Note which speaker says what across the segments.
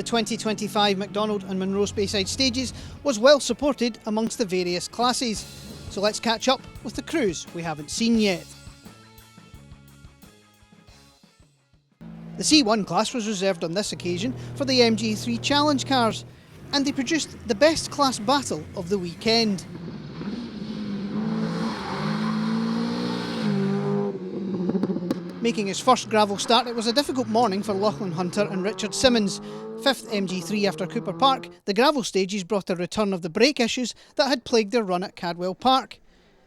Speaker 1: The 2025 McDonald and Munro Speyside stages was well supported amongst the various classes. So let's catch up with the crews we haven't seen yet. The C1 class was reserved on this occasion for the MG3 Challenge cars, and they produced the best class battle of the weekend. Making his first gravel start, it was a difficult morning for Lachlan Hunter and Richard Simmons. Fifth MG3 after Cooper Park, the gravel stages brought a return of the brake issues that had plagued their run at Cadwell Park.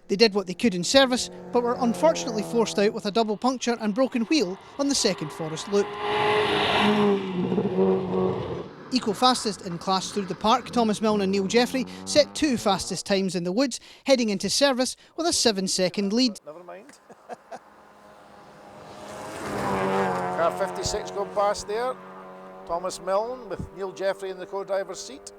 Speaker 1: They did what they could in service, but were unfortunately forced out with a double puncture and broken wheel on the second Forest Loop. Eco-fastest in class through the park, Thomas Milne and Neil Jeffrey set two fastest times in the woods, heading into service with a 7-second lead.
Speaker 2: Never mind. Car 56 going past there. Thomas Milne with Neil Jeffrey in the co-driver's seat.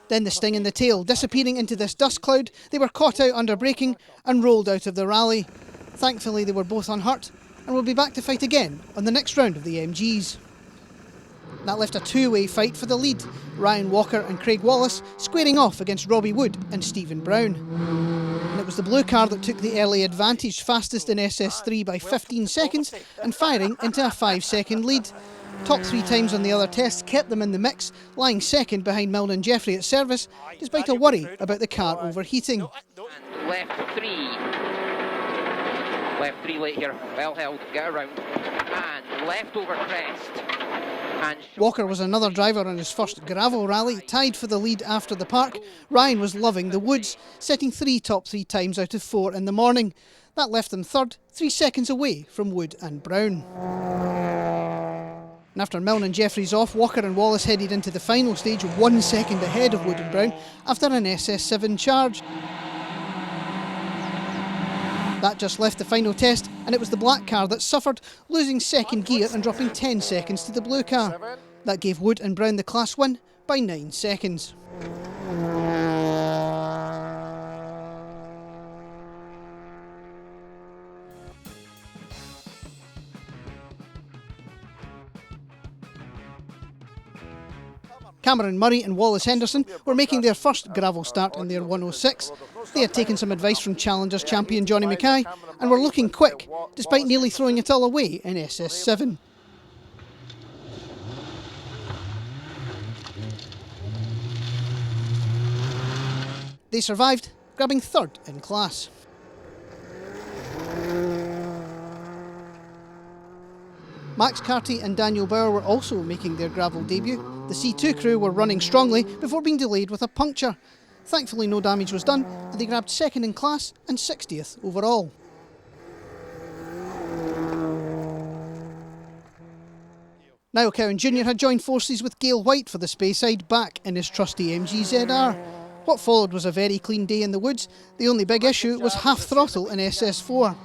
Speaker 1: Then the sting in the tail. Disappearing into this dust cloud, they were caught out under braking and rolled out of the rally. Thankfully they were both unhurt and will be back to fight again on the next round of the MGs. That left a two-way fight for the lead, Ryan Walker and Craig Wallace squaring off against Robbie Wood and Stephen Brown. And it was the blue car that took the early advantage, fastest in SS3 by 15 seconds and firing into a 5-second lead. Top three times on the other tests kept them in the mix, lying second behind Milne and Jeffrey at service, despite a worry about the car overheating.
Speaker 3: And left three late here, well held, get around, and left over crest. And
Speaker 1: Walker was another driver on his first gravel rally, tied for the lead after the park. Ryan was loving the woods, setting three top three times out of 4 in the morning. That left them third, 3 seconds away from Wood and Brown. And after Milne and Jeffrey's off, Walker and Wallace headed into the final stage 1 second ahead of Wood and Brown after an SS7 charge. That just left the final test, and it was the black car that suffered, losing second gear and dropping 10 seconds to the blue car. That gave Wood and Brown the class win by 9 seconds. Cameron Murray and Wallace Henderson were making their first gravel start in their 106. They had taken some advice from Challengers champion Johnny Mackay and were looking quick, despite nearly throwing it all away in SS7. They survived, grabbing third in class. Max Carty and Daniel Bauer were also making their gravel debut. The C2 crew were running strongly before being delayed with a puncture. Thankfully no damage was done, and they grabbed second in class and 60th overall. Niall Cowan Jr had joined forces with Gail White for the Speyside, back in his trusty MG ZR. What followed was a very clean day in the woods. The only big issue was half throttle in SS4.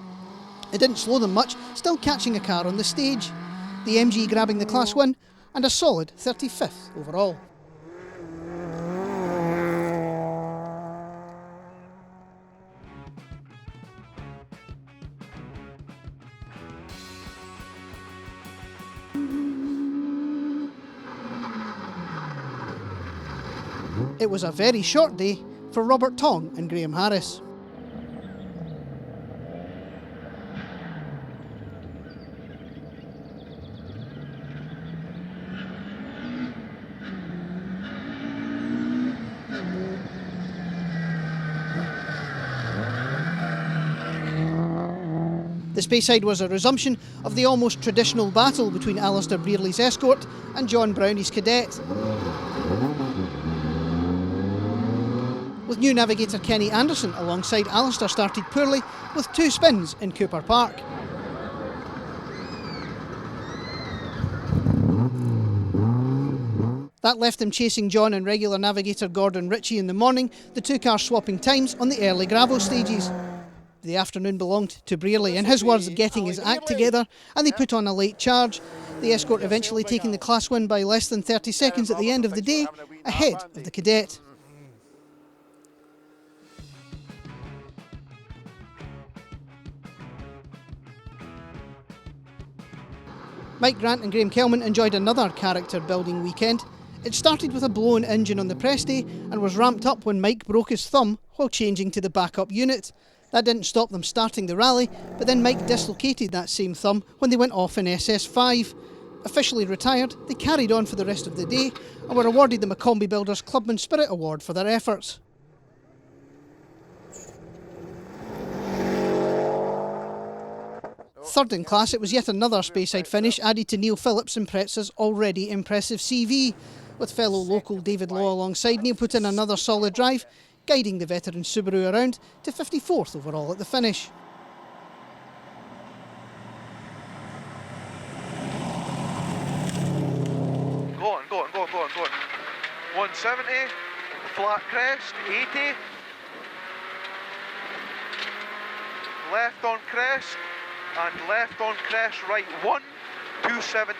Speaker 1: It didn't slow them much, still catching a car on the stage. The MG grabbing the class win and a solid 35th overall. It was a very short day for Robert Tong and Graham Harris. The Speyside was a resumption of the almost traditional battle between Alistair Brearley's Escort and John Brownie's Cadet. With new navigator Kenny Anderson alongside, Alistair started poorly with 2 spins in Cooper Park. That left him chasing John and regular navigator Gordon Ritchie in the morning, the 2 cars swapping times on the early gravel stages. The afternoon belonged to Brearley, in his words, getting his act together, and they put on a late charge. The Escort eventually taking the class win by less than 30 seconds at the end of the day, ahead of the Cadet. Mike Grant and Graham Kelman enjoyed another character-building weekend. It started with a blown engine on the press day and was ramped up when Mike broke his thumb while changing to the backup unit. That didn't stop them starting the rally, but then Mike dislocated that same thumb when they went off in SS5. Officially retired, they carried on for the rest of the day and were awarded the McCombie Builders Clubman Spirit Award for their efforts. Third in class, it was yet another Speyside finish added to Neil Phillips and Pretz's already impressive CV. With fellow local David Law alongside, Neil put in another solid drive, guiding the veteran Subaru around to 54th overall at the finish.
Speaker 4: Go on. 170, flat crest, 80. Left on crest, and left on crest right 1, 270.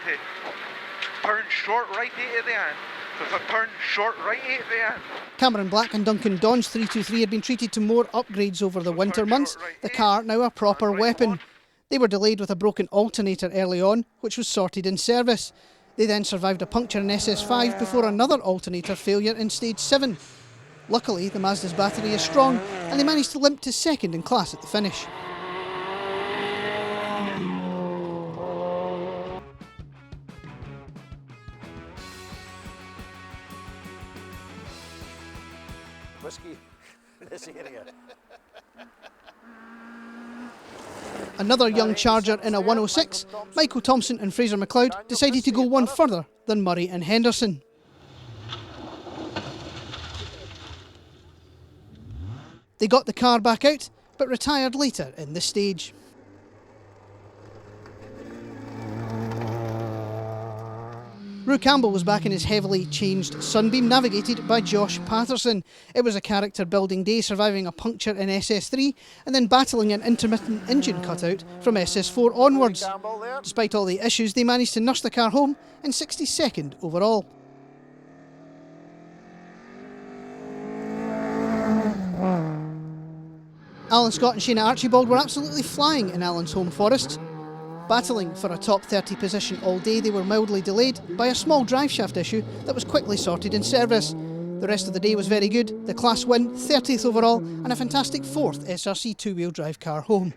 Speaker 4: Turn short right 80 at the end. So it's a turn short right 80 at the end.
Speaker 1: Cameron Black and Duncan Don's 323 had been treated to more upgrades over the winter months, the car now a proper weapon. They were delayed with a broken alternator early on, which was sorted in service. They then survived a puncture in SS5 before another alternator failure in stage 7. Luckily, the Mazda's battery is strong and they managed to limp to second in class at the finish.
Speaker 2: Whiskey in this area.
Speaker 1: Another young charger in a 106, Michael Thompson and Fraser McLeod decided to go one further than Murray and Henderson. They got the car back out, but retired later in the stage. Rue Campbell was back in his heavily changed Sunbeam, navigated by Josh Patterson. It was a character-building day, surviving a puncture in SS3 and then battling an intermittent engine cutout from SS4 onwards. Despite all the issues, they managed to nurse the car home in 62nd overall. Alan Scott and Shayna Archibald were absolutely flying in Alan's home forest. Battling for a top 30 position all day, they were mildly delayed by a small driveshaft issue that was quickly sorted in service. The rest of the day was very good, the class win, 30th overall, and a fantastic 4th SRC two-wheel drive car home.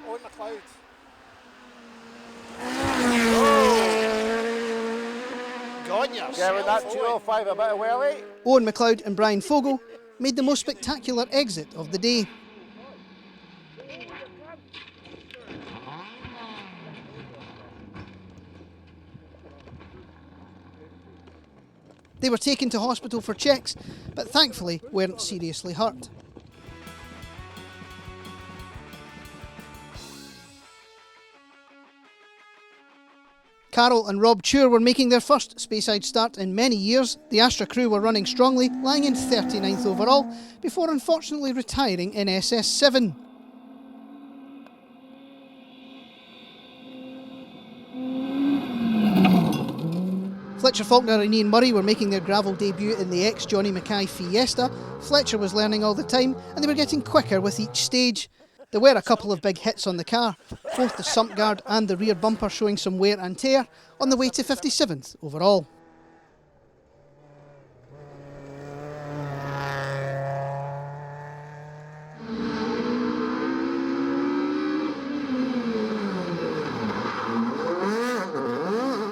Speaker 2: Owen McLeod. Gavin, that 205 a bit of welly.
Speaker 1: Owen McLeod and Brian Fogel made the most spectacular exit of the day. They were taken to hospital for checks, but thankfully weren't seriously hurt. Carol and Rob Chur were making their first Speyside start in many years. The Astra crew were running strongly, lying in 39th overall, before unfortunately retiring in SS7. Fletcher Faulkner and Ian Murray were making their gravel debut in the ex-Johnny Mackay Fiesta. Fletcher was learning all the time and they were getting quicker with each stage. There were a couple of big hits on the car, both the sump guard and the rear bumper showing some wear and tear, on the way to 57th overall.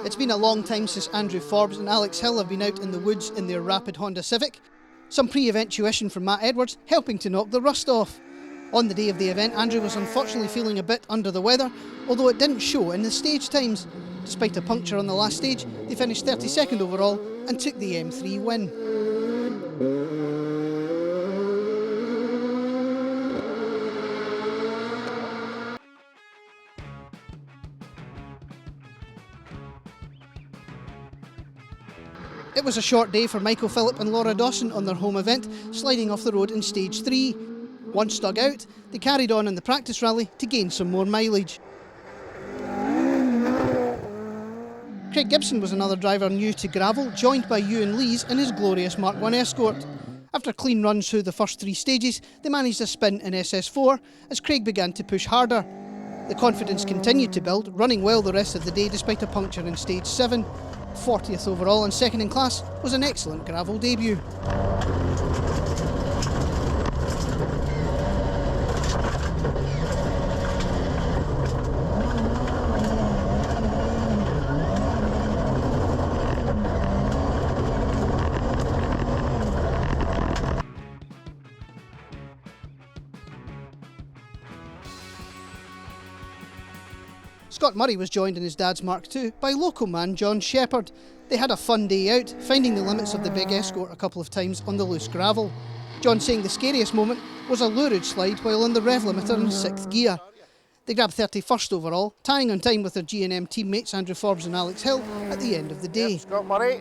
Speaker 1: It's been a long time since Andrew Forbes and Alex Hill have been out in the woods in their rapid Honda Civic. Some pre-event tuition from Matt Edwards helping to knock the rust off. On the day of the event, Andrew was unfortunately feeling a bit under the weather, although it didn't show in the stage times. Despite a puncture on the last stage, they finished 32nd overall and took the M3 win. It was a short day for Michael Phillip and Laura Dawson on their home event, sliding off the road in stage 3. Once dug out, they carried on in the practice rally to gain some more mileage. Craig Gibson was another driver new to gravel, joined by Ewan Lees in his glorious Mark I Escort. After clean runs through the first 3 stages, they managed a spin in SS4 as Craig began to push harder. The confidence continued to build, running well the rest of the day despite a puncture in stage 7. 40th overall and second in class was an excellent gravel debut. Scott Murray was joined in his dad's Mark II by local man John Shepherd. They had a fun day out, finding the limits of the big Escort a couple of times on the loose gravel. John saying the scariest moment was a lurid slide while on the rev limiter in 6th gear. They grabbed 31st overall, tying on time with their G&M teammates Andrew Forbes and Alex Hill at the end of the day.
Speaker 2: Yep, Scott Murray.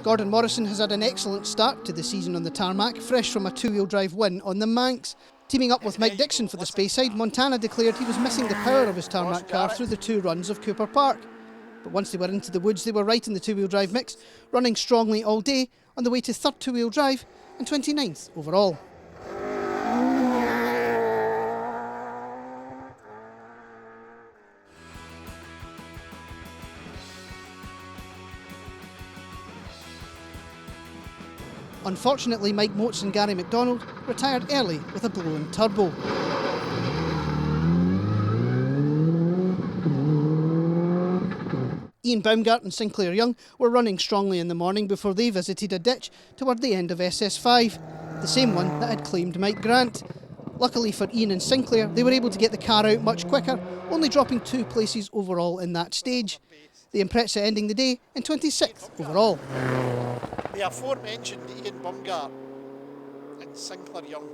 Speaker 1: Gordon Morrison has had an excellent start to the season on the tarmac, fresh from a 2-wheel drive win on the Manx. Teaming up with Mike Dixon for the Speyside, Montana declared he was missing the power of his tarmac car through the 2 runs of Cooper Park. But once they were into the woods, they were right in the 2-wheel drive mix, running strongly all day on the way to 3rd 2-wheel drive and 29th overall. Unfortunately, Mike Moats and Gary McDonald retired early with a blown turbo. Ian Baumgart and Sinclair Young were running strongly in the morning before they visited a ditch toward the end of SS5, the same one that had claimed Mike Grant. Luckily for Ian and Sinclair, they were able to get the car out much quicker, only dropping 2 places overall in that stage. The Impreza ending the day in 26th overall.
Speaker 5: The aforementioned Ian Baumgart and Sinclair Young,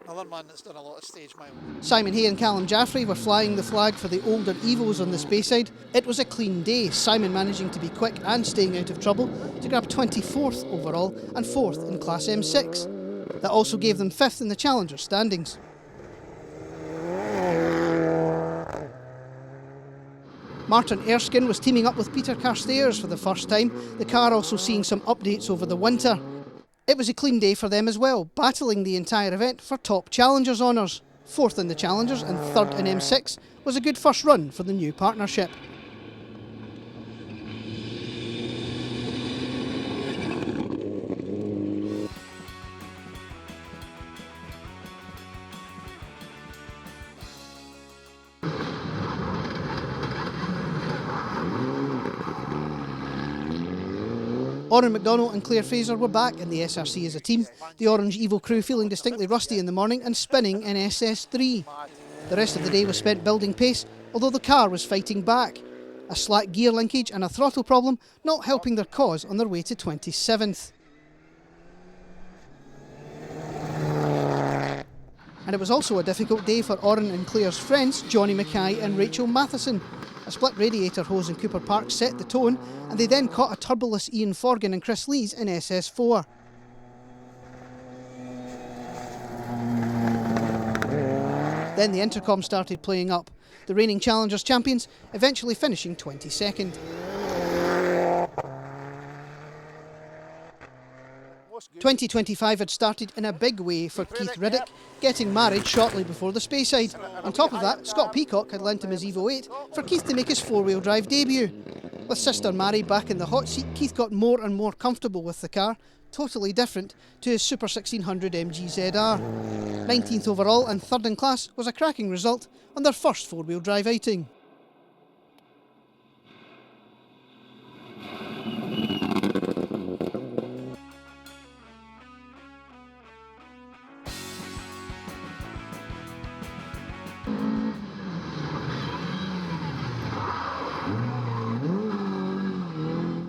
Speaker 5: another man that's done a lot of stage miles.
Speaker 1: Simon Hay and Callum Jaffrey were flying the flag for the older Evos on the Speyside. It was a clean day, Simon managing to be quick and staying out of trouble to grab 24th overall and 4th in Class M6. That also gave them 5th in the Challenger standings. Martin Erskine was teaming up with Peter Carstairs for the first time, the car also seeing some updates over the winter. It was a clean day for them as well, battling the entire event for top Challengers honours. 4th in the Challengers and 3rd in M6 was a good first run for the new partnership. Oran McDonald and Claire Fraser were back in the SRC as a team, the Orange Evo crew feeling distinctly rusty in the morning and spinning in SS3. The rest of the day was spent building pace, although the car was fighting back. A slack gear linkage and a throttle problem not helping their cause on their way to 27th. And it was also a difficult day for Oran and Claire's friends, Johnny Mackay and Rachel Matheson. A split radiator hose in Cooper Park set the tone, and they then caught a turboless Ian Forgan and Chris Lees in SS4. Then the intercom started playing up, the reigning Challengers champions eventually finishing 22nd. 2025 had started in a big way for Keith Riddick, getting married shortly before the Speyside. On top of that, Scott Peacock had lent him his Evo 8 for Keith to make his 4-wheel drive debut. With sister Mary back in the hot seat, Keith got more and more comfortable with the car, totally different to his Super 1600 MG ZR. 19th overall and 3rd in class was a cracking result on their first 4-wheel drive outing.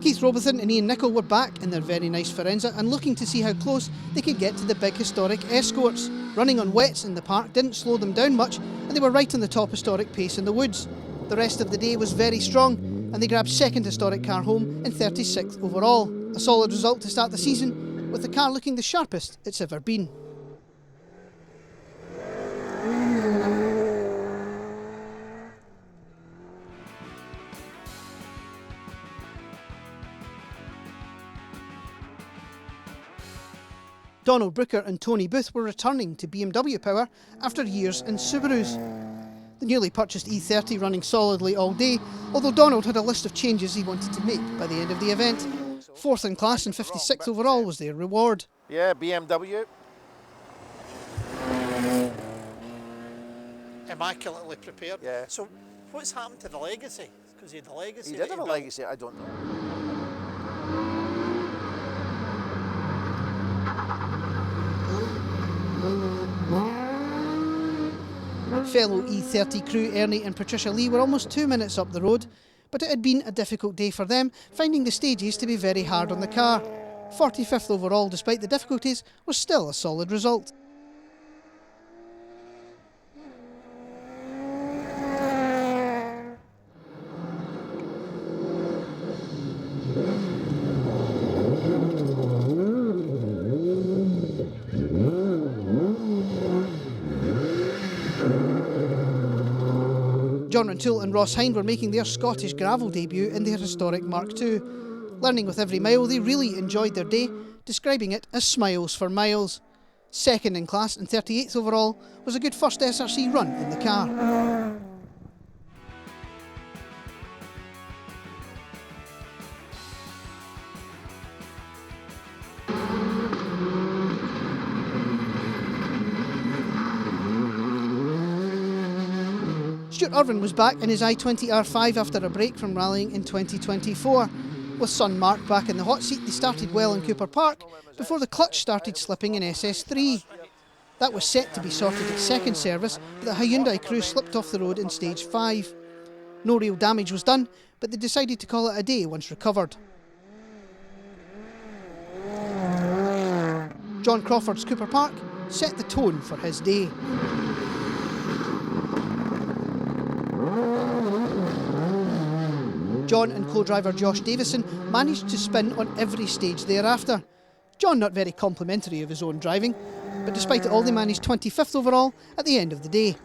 Speaker 1: Keith Robertson and Ian Nicol were back in their very nice Forenza and looking to see how close they could get to the big historic Escorts. Running on wets in the park didn't slow them down much, and they were right on the top historic pace in the woods. The rest of the day was very strong, and they grabbed 2nd historic car home in 36th overall. A solid result to start the season, with the car looking the sharpest it's ever been. Donald Brooker and Tony Booth were returning to BMW power after years in Subarus. The newly purchased E30 running solidly all day, although Donald had a list of changes he wanted to make by the end of the event. Fourth in class and 56th overall was their reward.
Speaker 2: Yeah, BMW.
Speaker 5: Immaculately prepared.
Speaker 2: Yeah.
Speaker 5: So what's happened to the legacy? Because he had the legacy.
Speaker 2: He
Speaker 5: that
Speaker 2: did have a
Speaker 5: built.
Speaker 2: legacy, I don't know.
Speaker 1: Fellow E30 crew Ernie and Patricia Lee were almost 2 minutes up the road, but it had been a difficult day for them, finding the stages to be very hard on the car. 45th overall despite the difficulties was still a solid result. John Rantoul and Ross Hind were making their Scottish gravel debut in their historic Mark II. Learning with every mile, they really enjoyed their day, describing it as smiles for miles. Second in class and 38th overall was a good first SRC run in the car. Stuart Irvine was back in his i20 R5 after a break from rallying in 2024. With son Mark back in the hot seat, they started well in Cooper Park before the clutch started slipping in SS3. That was set to be sorted at second service, but the Hyundai crew slipped off the road in stage 5. No real damage was done, but they decided to call it a day once recovered. John Crawford's Cooper Park set the tone for his day. John and co-driver Josh Davison managed to spin on every stage thereafter. John not very complimentary of his own driving, but despite it all they managed 25th overall at the end of the day.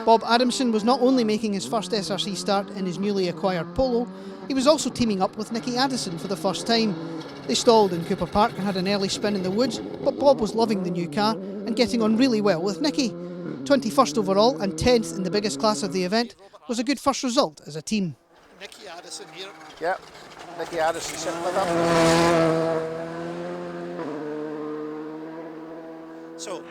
Speaker 1: Bob Adamson was not only making his first SRC start in his newly acquired Polo, he was also teaming up with Nicky Addison for the first time. They stalled in Cooper Park and had an early spin in the woods, but Bob was loving the new car and getting on really well with Nicky. 21st overall and 10th in the biggest class of the event was a good first result as a team.
Speaker 5: Nicky Addison here.
Speaker 2: Yep, Nicky Addison sitting with him.
Speaker 5: So